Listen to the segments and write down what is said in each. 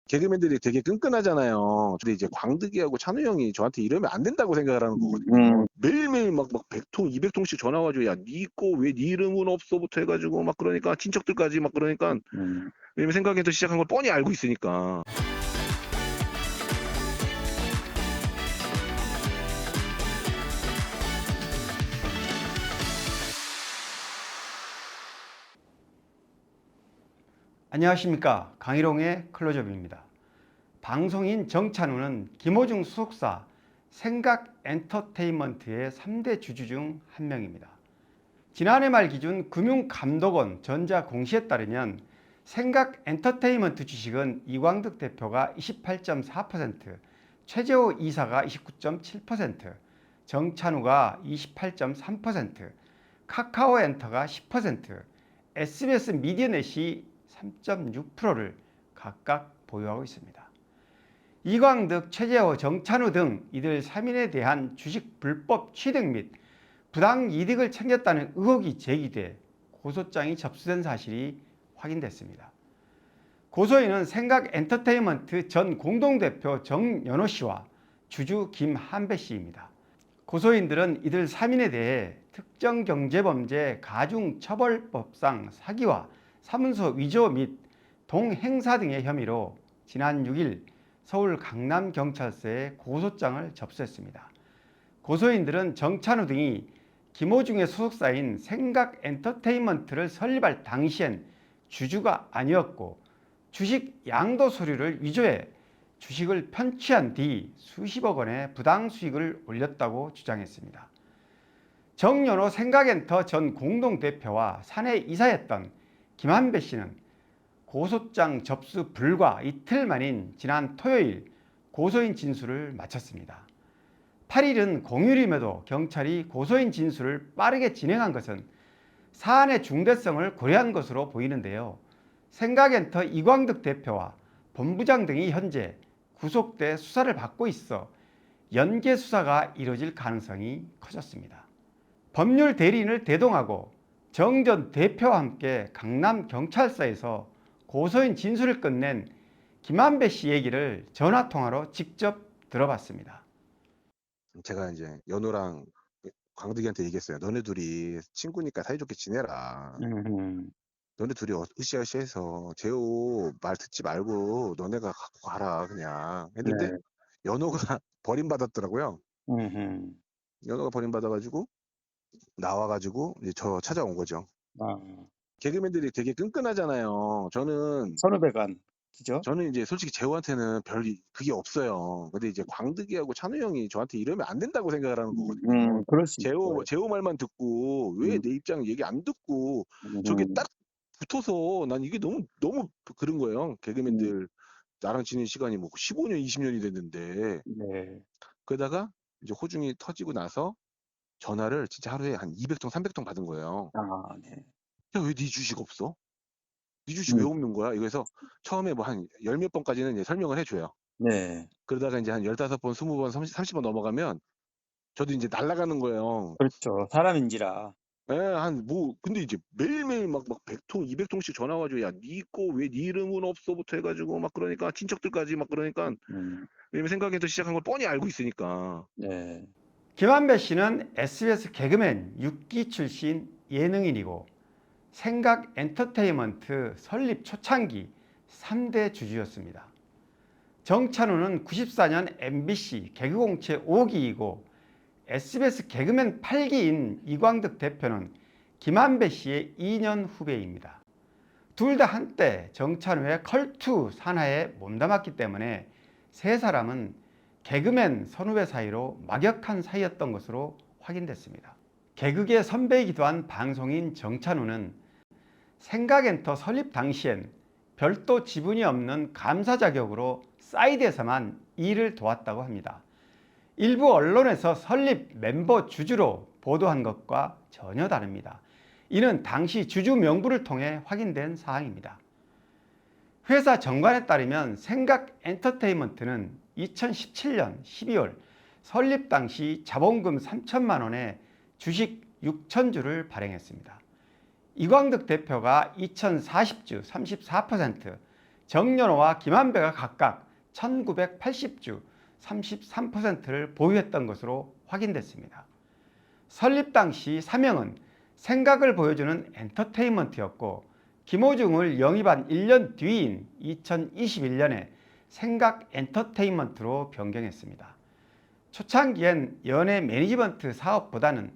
개그맨들이 되게 끈끈하잖아요. 근데 이제 광득이하고 찬우 형이 저한테 이러면 안 된다고 생각을 하는 거거든요. 매일매일 막 100통, 200통씩 전화 와가지고, 야, 니 거 왜 니 이름은 없어부터 해가지고, 막 그러니까, 친척들까지 막 그러니까, 왜냐면 생각해서 시작한 걸 뻔히 알고 있으니까. 안녕하십니까, 강희롱의 클로즈업입니다. 방송인 정찬우는 김호중 소속사 생각엔터테인먼트의 3대 주주 중 한 명입니다. 지난해 말 기준 금융감독원 전자공시에 따르면 생각엔터테인먼트 주식은 이광득 대표가 28.4%, 최재호 이사가 29.7%, 정찬우가 28.3%, 카카오엔터가 10%, SBS 미디어넷이 3.6%를 각각 보유하고 있습니다. 이광득, 최재호, 정찬우 등 이들 3인에 대한 주식 불법 취득 및 부당 이득을 챙겼다는 의혹이 제기돼 고소장이 접수된 사실이 확인됐습니다. 고소인은 생각엔터테인먼트 전 공동대표 정연호 씨와 주주 김한배 씨입니다. 고소인들은 이들 3인에 대해 특정경제범죄 가중처벌법상 사기와 사문서 위조 및 동행사 등의 혐의로 지난 6일 서울 강남경찰서에 고소장을 접수했습니다. 고소인들은 정찬우 등이 김호중의 소속사인 생각엔터테인먼트를 설립할 당시엔 주주가 아니었고 주식 양도 서류를 위조해 주식을 편취한 뒤 수십억 원의 부당 수익을 올렸다고 주장했습니다. 정연호 생각엔터 전 공동대표와 사내 이사였던 김한배 씨는 고소장 접수 불과 이틀 만인 지난 토요일 고소인 진술을 마쳤습니다. 8일은 공휴일임에도 경찰이 고소인 진술을 빠르게 진행한 것은 사안의 중대성을 고려한 것으로 보이는데요. 생각엔터 이광득 대표와 본부장 등이 현재 구속돼 수사를 받고 있어 연계 수사가 이뤄질 가능성이 커졌습니다. 법률 대리인을 대동하고 정 전 대표와 함께 강남경찰서에서 고소인 진술을 끝낸 김한배 씨 얘기를 전화통화로 직접 들어봤습니다. 제가 이제 연호랑 광득이한테 얘기했어요. 너네 둘이 친구니까 사이좋게 지내라. 너네 둘이 으쌰으쌰해서 재호 말 듣지 말고 너네가 갖고 가라 그냥 했는데 네. 연호가 버림받았더라고요. 연호가 버림받아가지고 나와가지고 이제 저 찾아온 거죠. 개그맨들이 되게 끈끈하잖아요. 선후배간 그죠? 저는 이제 솔직히 재호한테는 그게 없어요. 근데 이제 광득이하고 찬우 형이 저한테 이러면 안 된다고 생각을 하는 거거든요. 그럴 수 있죠. 재호 말만 듣고 왜 내 입장 얘기 안 듣고 저게 딱 붙어서 난 이게 너무 그런 거예요. 개그맨들 나랑 지낸 시간이 뭐 15년, 20년이 됐는데 네. 그러다가 이제 호중이 터지고 나서 전화를 진짜 하루에 한 200통, 300통 받은 거예요. 네. 야, 왜 네 주식 없어? 네 주식 왜 없는 거야? 이거에서 처음에 뭐 한 열 몇 번까지는 이제 설명을 해줘요. 네. 그러다가 이제 한 15번, 20번, 30번 넘어가면 저도 이제 날아가는 거예요. 그렇죠. 사람인지라. 예, 근데 이제 매일매일 막 100통, 200통씩 전화 와가지고, 야, 니 거 왜 니 이름은 없어부터 해가지고, 막 그러니까, 친척들까지 막 그러니까, 왜냐면 생각해서 시작한 걸 뻔히 알고 있으니까. 네. 김한배 씨는 SBS 개그맨 6기 출신 예능인이고 생각엔터테인먼트 설립 초창기 3대 주주였습니다. 정찬우는 94년 MBC 개그공채 5기이고 SBS 개그맨 8기인 이광득 대표는 김한배 씨의 2년 후배입니다. 둘 다 한때 정찬우의 컬투 산하에 몸담았기 때문에 세 사람은 개그맨 선후배 사이로 막역한 사이였던 것으로 확인됐습니다. 개그계 선배이기도 한 방송인 정찬우는 생각엔터 설립 당시엔 별도 지분이 없는 감사 자격으로 사이드에서만 일을 도왔다고 합니다. 일부 언론에서 설립 멤버 주주로 보도한 것과 전혀 다릅니다. 이는 당시 주주 명부를 통해 확인된 사항입니다. 회사 정관에 따르면 생각엔터테인먼트는 2017년 12월 설립 당시 자본금 3천만 원에 주식 6천주를 발행했습니다. 이광득 대표가 2040주 34%, 정연호와 김한배가 각각 1980주 33%를 보유했던 것으로 확인됐습니다. 설립 당시 사명은 생각을 보여주는 엔터테인먼트였고 김호중을 영입한 1년 뒤인 2021년에 생각 엔터테인먼트로 변경했습니다. 초창기엔 연예 매니지먼트 사업보다는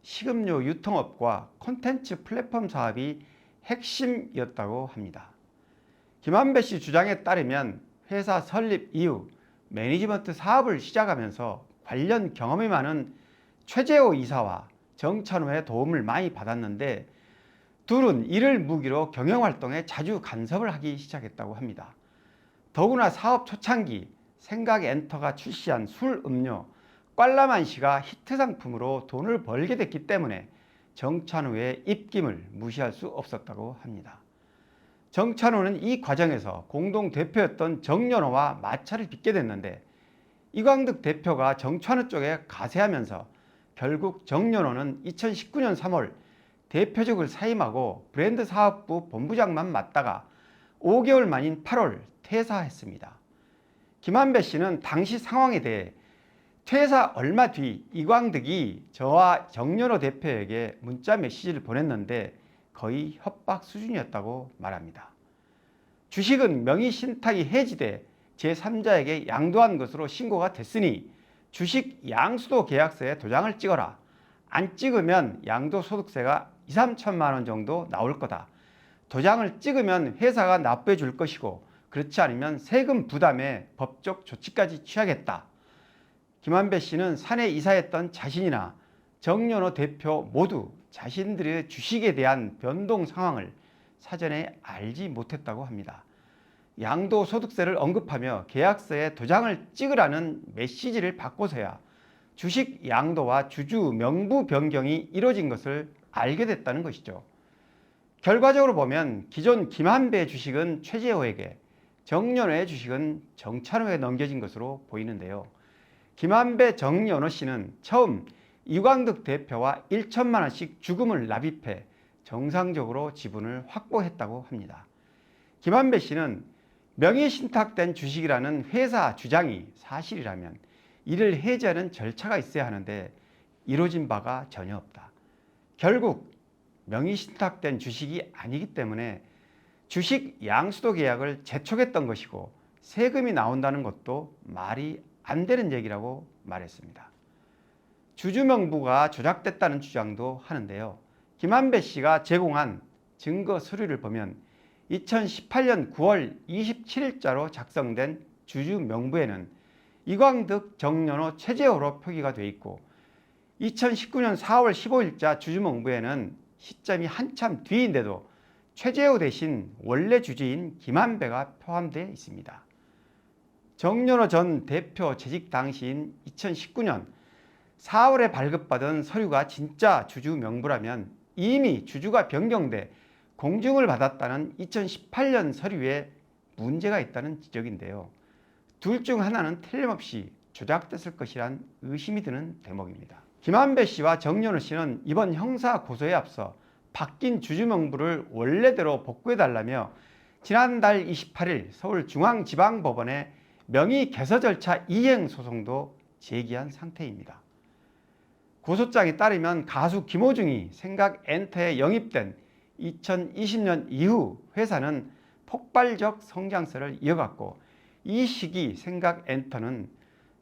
식음료 유통업과 콘텐츠 플랫폼 사업이 핵심이었다고 합니다. 김한배 씨 주장에 따르면 회사 설립 이후 매니지먼트 사업을 시작하면서 관련 경험이 많은 최재호 이사와 정찬호의 도움을 많이 받았는데 둘은 이를 무기로 경영활동에 자주 간섭을 하기 시작했다고 합니다. 더구나 사업 초창기 생각엔터가 출시한 술 음료 꽐라만시가 히트 상품으로 돈을 벌게 됐기 때문에 정찬호의 입김을 무시할 수 없었다고 합니다. 정찬호는 이 과정에서 공동 대표였던 정연호와 마찰을 빚게 됐는데 이광득 대표가 정찬호 쪽에 가세하면서 결국 정연호는 2019년 3월 대표직을 사임하고 브랜드 사업부 본부장만 맡다가 5개월 만인 8월 퇴사했습니다. 김한배 씨는 당시 상황에 대해 퇴사 얼마 뒤 이광득이 저와 정연호 대표에게 문자 메시지를 보냈는데 거의 협박 수준이었다고 말합니다. 주식은 명의 신탁이 해지돼 제3자에게 양도한 것으로 신고가 됐으니 주식 양수도 계약서에 도장을 찍어라. 안 찍으면 양도소득세가 2, 3천만 원 정도 나올 거다. 도장을 찍으면 회사가 납부해 줄 것이고 그렇지 않으면 세금 부담에 법적 조치까지 취하겠다. 김한배 씨는 사내 이사했던 자신이나 정연호 대표 모두 자신들의 주식에 대한 변동 상황을 사전에 알지 못했다고 합니다. 양도소득세를 언급하며 계약서에 도장을 찍으라는 메시지를 받고서야 주식 양도와 주주 명부 변경이 이루어진 것을 알게 됐다는 것이죠. 결과적으로 보면 기존 김한배의 주식은 최재호에게, 정연호의 주식은 정찬호에 넘겨진 것으로 보이는데요. 김한배, 정연호 씨는 처음 이광득 대표와 1천만 원씩 주금을 납입해 정상적으로 지분을 확보했다고 합니다. 김한배 씨는 명의 신탁된 주식이라는 회사 주장이 사실이라면 이를 해지하는 절차가 있어야 하는데 이루어진 바가 전혀 없다. 결국 명의 신탁된 주식이 아니기 때문에 주식 양수도 계약을 재촉했던 것이고 세금이 나온다는 것도 말이 안 되는 얘기라고 말했습니다. 주주명부가 조작됐다는 주장도 하는데요. 김한배 씨가 제공한 증거 서류를 보면 2018년 9월 27일자로 작성된 주주명부에는 이광득, 정연호, 최재호로 표기가 되어 있고 2019년 4월 15일자 주주명부에는 시점이 한참 뒤인데도 최재호 대신 원래 주주인 김한배가 포함되어 있습니다. 정연호 전 대표 재직 당시인 2019년 4월에 발급받은 서류가 진짜 주주 명부라면 이미 주주가 변경돼 공증을 받았다는 2018년 서류에 문제가 있다는 지적인데요. 둘 중 하나는 틀림없이 조작됐을 것이란 의심이 드는 대목입니다. 김한배 씨와 정연호 씨는 이번 형사 고소에 앞서 바뀐 주주 명부를 원래대로 복구해달라며 지난달 28일 서울중앙지방법원에 명의 개서 절차 이행 소송도 제기한 상태입니다. 고소장에 따르면 가수 김호중이 생각엔터에 영입된 2020년 이후 회사는 폭발적 성장세를 이어갔고 이 시기 생각엔터는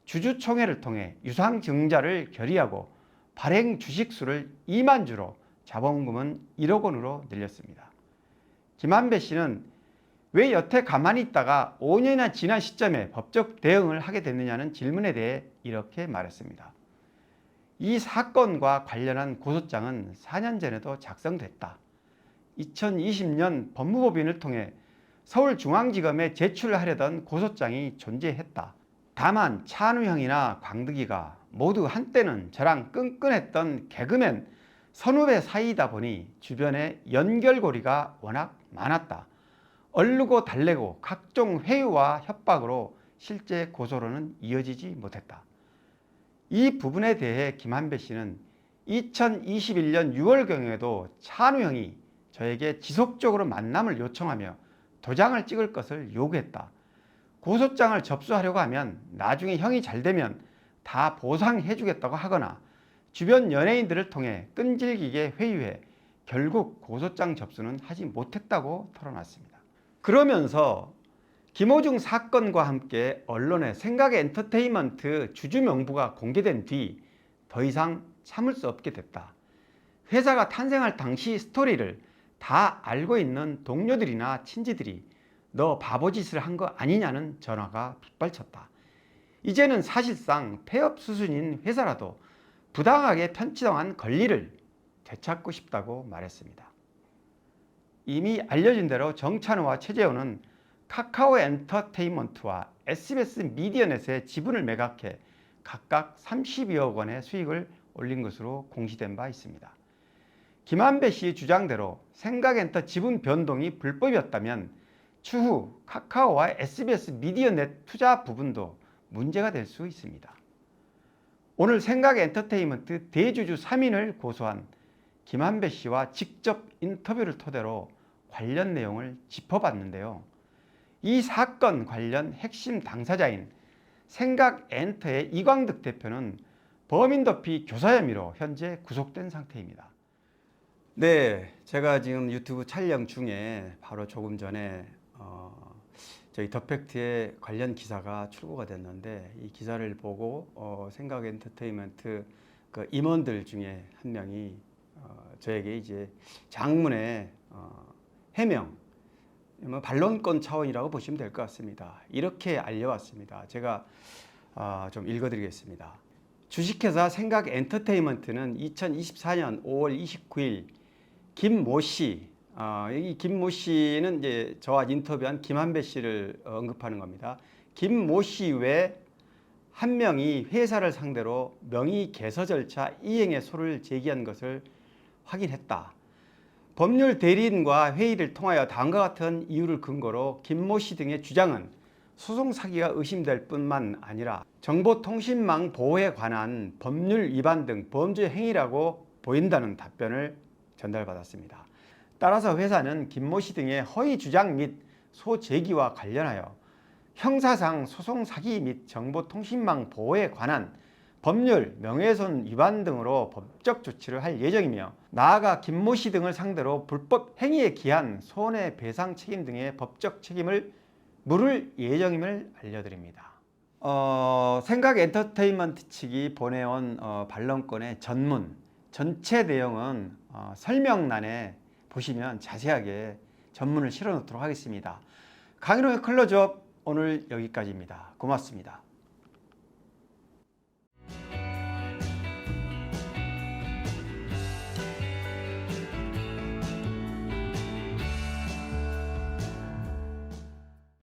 주주총회를 통해 유상증자를 결의하고 발행 주식수를 2만 주로 자본금은 1억 원으로 늘렸습니다. 김한배 씨는 왜 여태 가만히 있다가 5년이나 지난 시점에 법적 대응을 하게 됐느냐는 질문에 대해 이렇게 말했습니다. 이 사건과 관련한 고소장은 4년 전에도 작성됐다. 2020년 법무법인을 통해 서울중앙지검에 제출하려던 고소장이 존재했다. 다만 찬우 형이나 광득이가 모두 한때는 저랑 끈끈했던 개그맨 선후배 사이이다 보니 주변에 연결고리가 워낙 많았다. 얼르고 달래고 각종 회유와 협박으로 실제 고소로는 이어지지 못했다. 이 부분에 대해 김한배 씨는 2021년 6월경에도 찬우 형이 저에게 지속적으로 만남을 요청하며 도장을 찍을 것을 요구했다. 고소장을 접수하려고 하면 나중에 형이 잘 되면 다 보상해 주겠다고 하거나 주변 연예인들을 통해 끈질기게 회유해 결국 고소장 접수는 하지 못했다고 털어놨습니다. 그러면서 김호중 사건과 함께 언론에 생각엔터테인먼트 주주 명부가 공개된 뒤 더 이상 참을 수 없게 됐다. 회사가 탄생할 당시 스토리를 다 알고 있는 동료들이나 친지들이 너 바보짓을 한 거 아니냐는 전화가 빗발쳤다. 이제는 사실상 폐업 수순인 회사라도 부당하게 편취당한 권리를 되찾고 싶다고 말했습니다. 이미 알려진 대로 정찬호와 최재호는 카카오 엔터테인먼트와 SBS 미디어넷의 지분을 매각해 각각 32억 원의 수익을 올린 것으로 공시된 바 있습니다. 김한배 씨의 주장대로 생각엔터 지분 변동이 불법이었다면 추후 카카오와 SBS 미디어넷 투자 부분도 문제가 될 수 있습니다. 오늘 생각엔터테인먼트 대주주 3인을 고소한 김한배 씨와 직접 인터뷰를 토대로 관련 내용을 짚어봤는데요. 이 사건 관련 핵심 당사자인 생각엔터의 이광득 대표는 범인도피 교사 혐의로 현재 구속된 상태입니다. 네, 제가 지금 유튜브 촬영 중에 바로 조금 전에 저희 더팩트의 관련 기사가 출고가 됐는데 이 기사를 보고 생각엔터테인먼트 그 임원들 중에 한 명이 저에게 이제 장문의 해명, 반론권 차원이라고 보시면 될 것 같습니다. 이렇게 알려왔습니다. 제가 좀 읽어드리겠습니다. 주식회사 생각엔터테인먼트는 2024년 5월 29일 김모 씨, 이 김모 씨는 이제 저와 인터뷰한 김한배 씨를 언급하는 겁니다. 김모 씨 외 한 명이 회사를 상대로 명의 개서 절차 이행의 소를 제기한 것을 확인했다. 법률 대리인과 회의를 통하여 다음과 같은 이유를 근거로 김모 씨 등의 주장은 소송 사기가 의심될 뿐만 아니라 정보통신망 보호에 관한 법률 위반 등 범죄 행위라고 보인다는 답변을 전달받았습니다. 따라서 회사는 김모 씨 등의 허위 주장 및 소제기와 관련하여 형사상 소송 사기 및 정보통신망 보호에 관한 법률, 명예훼손 위반 등으로 법적 조치를 할 예정이며 나아가 김모 씨 등을 상대로 불법 행위에 기한 손해배상 책임 등의 법적 책임을 물을 예정임을 알려드립니다. 생각엔터테인먼트 측이 보내온 반론권의 전문, 전체 내용은 설명란에 보시면 자세하게 전문을 실어 놓도록 하겠습니다. 강일홍의 클로즈업 오늘 여기까지입니다. 고맙습니다.